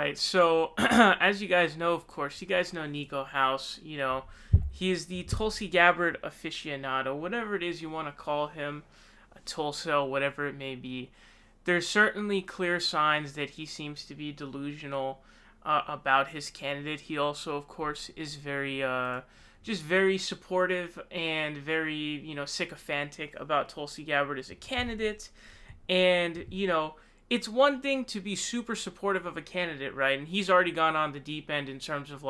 right. So, as you guys know, of course, you guys know Nico House. He is the Tulsi Gabbard aficionado, whatever it is you want to call him, a Tulcel, whatever it may be. There's certainly clear signs that he seems to be delusional about his candidate. He also, of course, is just very supportive and very, sycophantic about Tulsi Gabbard as a candidate. And, it's one thing to be super supportive of a candidate, right? And he's already gone on the deep end in terms of,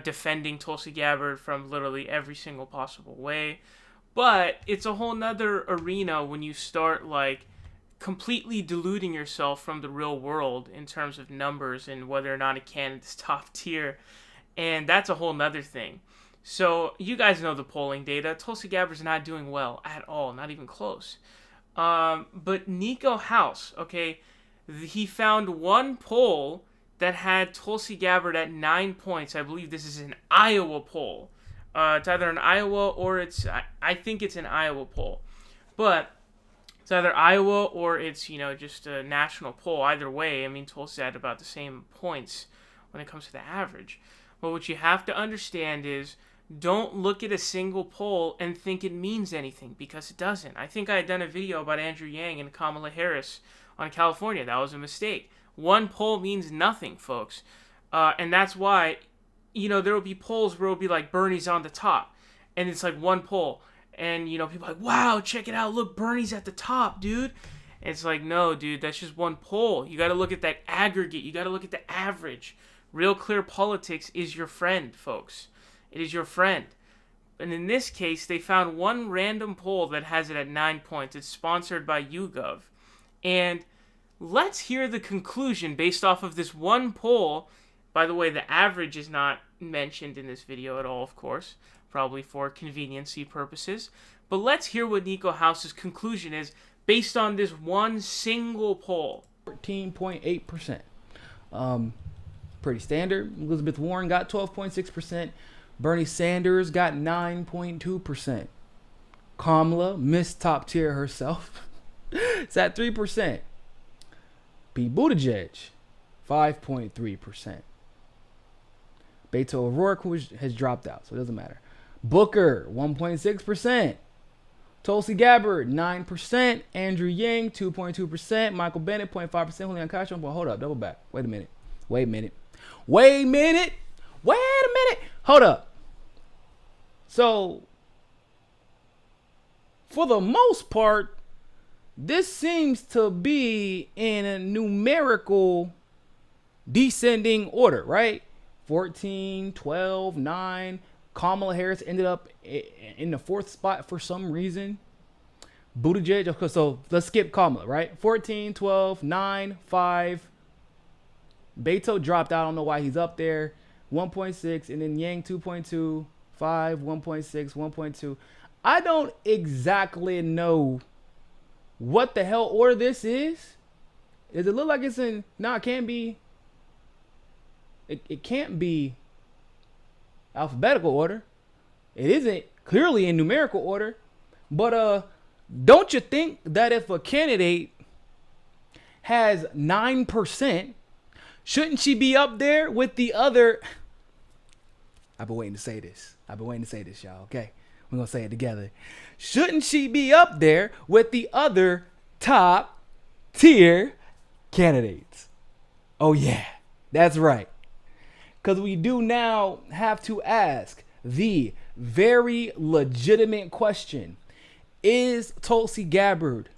defending Tulsi Gabbard from literally every single possible way. But it's a whole nother arena when you start, completely deluding yourself from the real world in terms of numbers and whether or not a candidate's top tier. And that's a whole nother thing. So you guys know the polling data. Tulsi Gabbard's not doing well at all, not even close. But Nico House, okay, he found one poll that had Tulsi Gabbard at 9 points. I believe this is an Iowa poll. It's either in Iowa or I think it's an Iowa poll. But it's either Iowa or it's, just a national poll. Either way, I mean, Tulsi had about the same points when it comes to the average. But what you have to understand is don't look at a single poll and think it means anything, because it doesn't. I think I had done a video about Andrew Yang and Kamala Harris on California. That was a mistake. One poll means nothing, folks. And that's why, there will be polls where it'll be like Bernie's on the top. And it's like one poll. And, people are like, wow, check it out. Look, Bernie's at the top, dude. And it's like, no, dude, that's just one poll. You got to look at that aggregate. You got to look at the average. Real Clear Politics is your friend, folks. It is your friend. And in this case, they found one random poll that has it at 9 points. It's sponsored by YouGov. And let's hear the conclusion based off of this one poll. By the way, the average is not mentioned in this video at all, of course, probably for conveniency purposes. But let's hear what Nico House's conclusion is based on this one single poll. 14.8%. Pretty standard. Elizabeth Warren got 12.6%. Bernie Sanders got 9.2%. Kamala, Miss Top Tier herself, it's at 3%. Pete Buttigieg, 5.3%. Beto O'Rourke, who has dropped out, so it doesn't matter. Booker, 1.6%. Tulsi Gabbard, 9%. Andrew Yang, 2.2%. Michael Bennett, 0.5%. Julian Castro, well, hold up, double back. Wait a minute. Hold up. So, for the most part, this seems to be in a numerical descending order, right? 14, 12, 9. Kamala Harris ended up in the 4th spot for some reason. Buttigieg, okay, so let's skip Kamala, right? 14, 12, 9, 5. Beto dropped out. I don't know why he's up there. 1.6, and then Yang 2.2, 5, 1.6, 1.2. I don't exactly know what the hell order this is. Does it look like it's in? No, it can't be. It can't be alphabetical order. It isn't clearly in numerical order. But don't you think that if a candidate has 9%, shouldn't she be up there with the other? I've been waiting to say this. Y'all. Okay, we're gonna say it together. Shouldn't she be up there with the other top tier candidates? Oh yeah, that's right. Because we do now have to ask the very legitimate question: is Tulsi Gabbard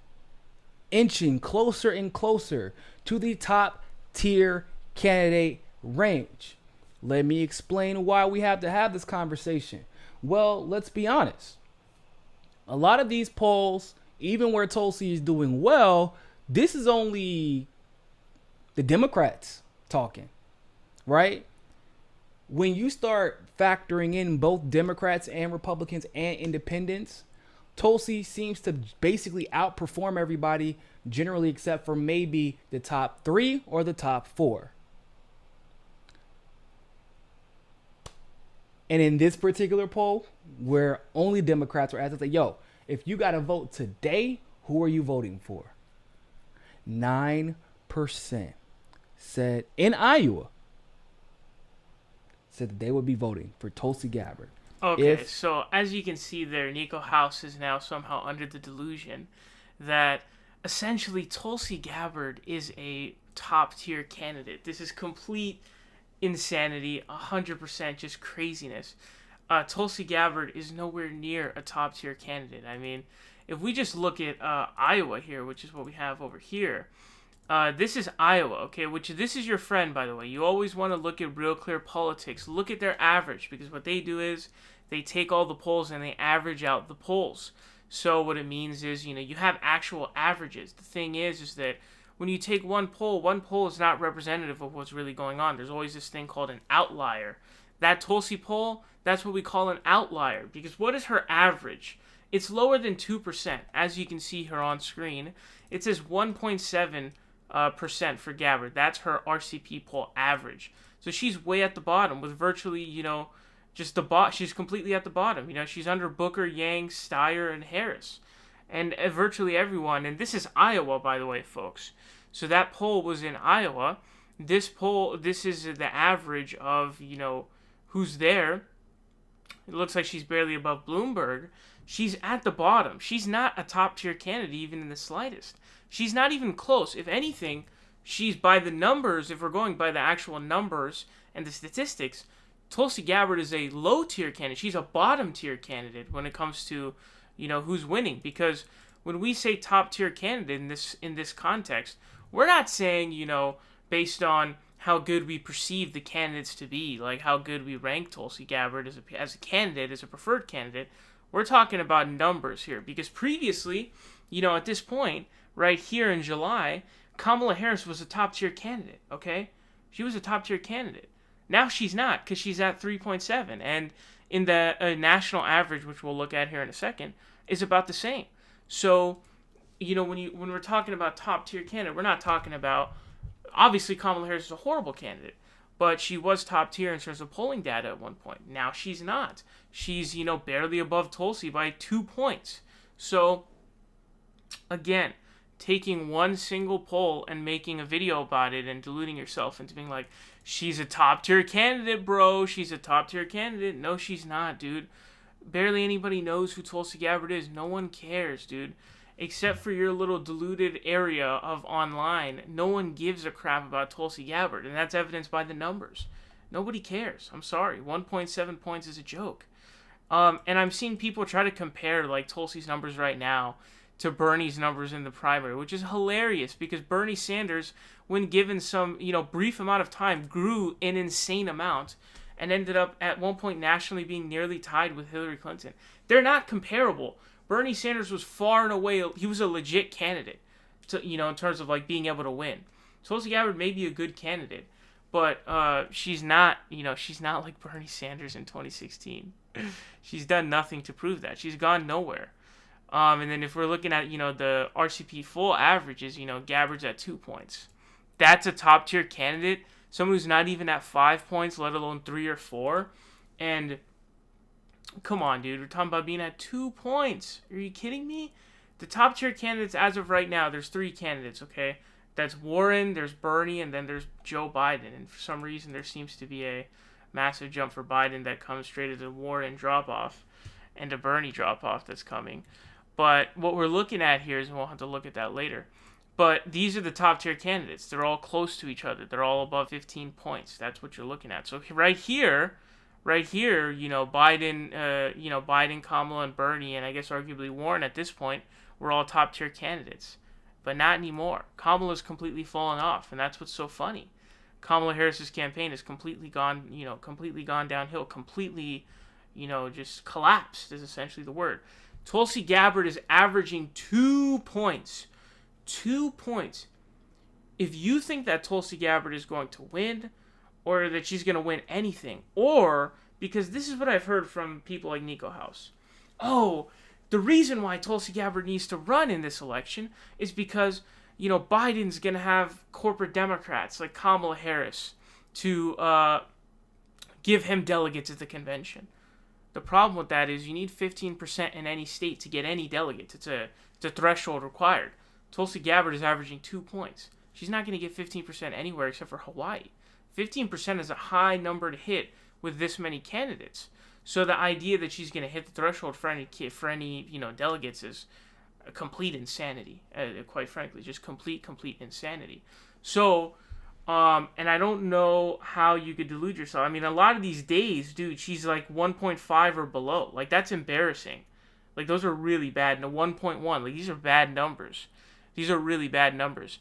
inching closer and closer to the top tier candidate range? Let me explain why we have to have this conversation. Well, let's be honest. A lot of these polls, even where Tulsi is doing well, this is only the Democrats talking, right? When you start factoring in both Democrats and Republicans and independents, Tulsi seems to basically outperform everybody generally, except for maybe the top 3 or the top 4. And in this particular poll, where only Democrats were asked, I say, yo, if you got to vote today, who are you voting for? 9%. said in Iowa, said that they would be voting for Tulsi Gabbard. Okay, so as you can see there, Nico House is now somehow under the delusion that essentially Tulsi Gabbard is a top-tier candidate. This is complete insanity, 100% just craziness. Tulsi Gabbard is nowhere near a top-tier candidate. I mean, if we just look at Iowa here, which is what we have over here, this is Iowa, okay, which this is your friend, by the way. You always want to look at RealClearPolitics. Look at their average, because what they do is they take all the polls and they average out the polls. So what it means is, you have actual averages. The thing is that when you take one poll is not representative of what's really going on. There's always this thing called an outlier. That Tulsi poll, that's what we call an outlier, because what is her average? It's lower than 2%, as you can see here on screen. It says 1.7% for Gabbard. That's her RCP poll average. So she's way at the bottom with virtually, she's completely at the bottom. She's under Booker, Yang, Steyer, and Harris. And virtually everyone. And this is Iowa, by the way, folks. So that poll was in Iowa. This is the average of, who's there. It looks like she's barely above Bloomberg. She's at the bottom. She's not a top-tier candidate even in the slightest. She's not even close. If anything, she's by the numbers, if we're going by the actual numbers and the statistics, Tulsi Gabbard is a low-tier candidate. She's a bottom-tier candidate when it comes to, who's winning. Because when we say top-tier candidate in this context, we're not saying, based on how good we perceive the candidates to be, like how good we rank Tulsi Gabbard as a candidate, as a preferred candidate. We're talking about numbers here, because previously, at this point, right here in July, Kamala Harris was a top-tier candidate, okay? She was a top-tier candidate. Now she's not, because she's at 3.7, and in the national average, which we'll look at here in a second, is about the same. So, when we're talking about top-tier candidate, we're not talking about, obviously Kamala Harris is a horrible candidate, but she was top tier in terms of polling data at one point. Now she's not. She's, barely above Tulsi by 2 points. So, again, taking one single poll and making a video about it and deluding yourself into being like, she's a top tier candidate, bro. She's a top tier candidate. No, she's not, dude. Barely anybody knows who Tulsi Gabbard is. No one cares, dude. Except for your little deluded area of online, no one gives a crap about Tulsi Gabbard, and that's evidenced by the numbers. Nobody cares. I'm sorry. 1.7 points is a joke. And I'm seeing people try to compare, like, Tulsi's numbers right now to Bernie's numbers in the primary, which is hilarious, because Bernie Sanders, when given some, brief amount of time, grew an insane amount and ended up at one point nationally being nearly tied with Hillary Clinton. They're not comparable. Bernie Sanders was far and away, he was a legit candidate, in terms of, like, being able to win. Tulsi Gabbard may be a good candidate, but she's not, she's not like Bernie Sanders in 2016. She's done nothing to prove that. She's gone nowhere. And then if we're looking at, the RCP full averages, Gabbard's at 2 points. That's a top-tier candidate, someone who's not even at 5 points, let alone 3 or 4, and come on, dude. We're talking about being at 2 points. Are you kidding me? The top tier candidates as of right now, there's 3 candidates, okay? That's Warren, there's Bernie, and then there's Joe Biden. And for some reason, there seems to be a massive jump for Biden that comes straight as a Warren drop-off and a Bernie drop-off that's coming. But what we're looking at here is, and we'll have to look at that later, but these are the top tier candidates. They're all close to each other. They're all above 15 points. That's what you're looking at. So right here, Biden, Biden, Kamala, and Bernie, and I guess arguably Warren at this point, were all top-tier candidates. But not anymore. Kamala's completely fallen off, and that's what's so funny. Kamala Harris's campaign has completely gone downhill, completely, just collapsed is essentially the word. Tulsi Gabbard is averaging 2 points. 2 points. If you think that Tulsi Gabbard is going to win, or that she's going to win anything, or, because this is what I've heard from people like Nico House. Oh, the reason why Tulsi Gabbard needs to run in this election is because, Biden's going to have corporate Democrats like Kamala Harris to give him delegates at the convention. The problem with that is you need 15% in any state to get any delegates. It's a threshold required. Tulsi Gabbard is averaging 2 points. She's not going to get 15% anywhere except for Hawaii. 15% is a high number to hit with this many candidates. So the idea that she's going to hit the threshold for any delegates is a complete insanity. Quite frankly, just complete insanity. So, and I don't know how you could delude yourself. I mean, a lot of these days, dude, she's like 1.5 or below. Like, that's embarrassing. Like, those are really bad. And a 1.1, like, these are bad numbers. These are really bad numbers.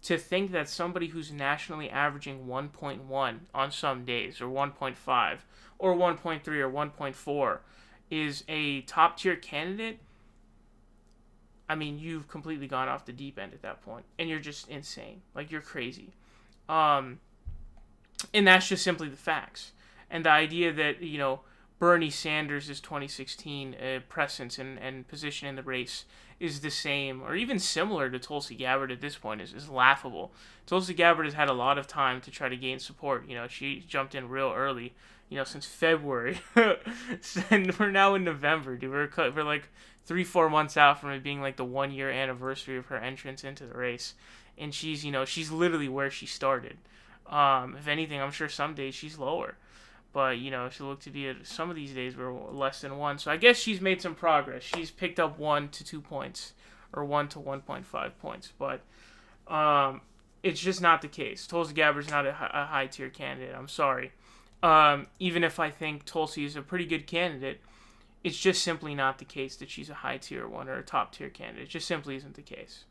To think that somebody who's nationally averaging 1.1 on some days, or 1.5, or 1.3, or 1.4, is a top-tier candidate, I mean, you've completely gone off the deep end at that point. And you're just insane. Like, you're crazy. And that's just simply the facts. And the idea that, Bernie Sanders' 2016 presence and position in the race is the same or even similar to Tulsi Gabbard at this point is laughable. Tulsi Gabbard has had a lot of time to try to gain support. She jumped in real early, since February. And we're now in November, dude. We're like 3-4 months out from it being like the 1-year anniversary of her entrance into the race. And she's literally where she started. If anything, I'm sure some days she's lower. But, she looked to be some of these days were less than 1. So I guess she's made some progress. She's picked up 1 to 2 points or 1 to 1.5 points. But it's just not the case. Tulsi Gabbard's not a high-tier candidate. I'm sorry. Even if I think Tulsi is a pretty good candidate, it's just simply not the case that she's a high-tier one or a top-tier candidate. It just simply isn't the case.